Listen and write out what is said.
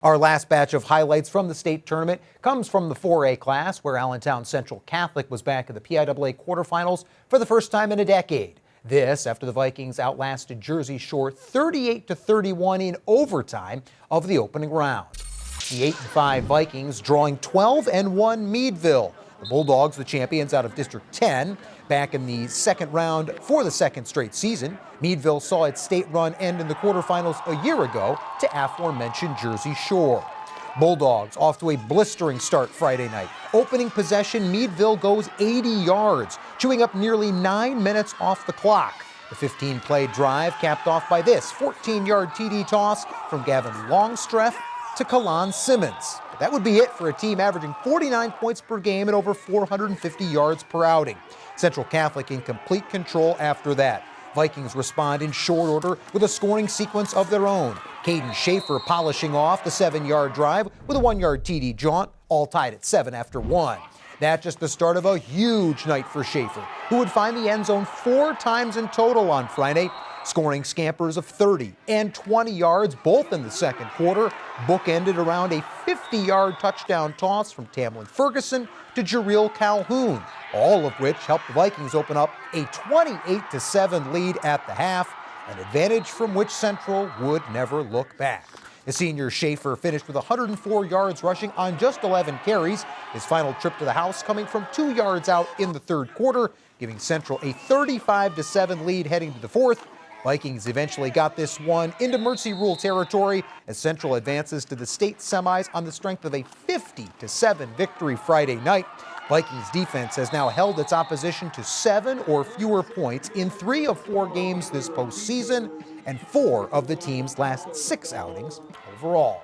Our last batch of highlights from the state tournament comes from the 4A class, where Allentown Central Catholic was back in the PIAA quarterfinals for the first time in a decade. This after the Vikings outlasted Jersey Shore 38-31 in overtime of the opening round. The 8-5 Vikings drawing 12-1 Meadville. The Bulldogs, the champions out of District 10, back in the second round for the second straight season. Meadville saw its state run end in the quarterfinals a year ago to aforementioned Jersey Shore. Bulldogs off to a blistering start Friday night. Opening possession, Meadville goes 80 yards, chewing up nearly 9 minutes off the clock. The 15-play drive capped off by this 14-yard TD toss from Gavin Longstreth to Kalan Simmons. That would be it for a team averaging 49 points per game and over 450 yards per outing. Central Catholic in complete control after that. Vikings respond in short order with a scoring sequence of their own. Caden Schaefer polishing off the 7-yard drive with a 1-yard TD jaunt, all tied at 7 after 1. That's just the start of a huge night for Schaefer, who would find the end zone 4 times in total on Friday, scoring scampers of 30 and 20 yards, both in the second quarter, bookended around a 50-yard touchdown toss from Tamlin Ferguson to Jareel Calhoun, all of which helped the Vikings open up a 28-7 lead at the half, an advantage from which Central would never look back. The senior Schaefer finished with 104 yards rushing on just 11 carries, his final trip to the house coming from 2 yards out in the third quarter, giving Central a 35-7 lead heading to the fourth. Vikings eventually got this one into Mercy Rule territory as Central advances to the state semis on the strength of a 50-7 victory Friday night. Vikings defense has now held its opposition to 7 or fewer points in 3 of 4 games this postseason and 4 of the team's last 6 outings overall.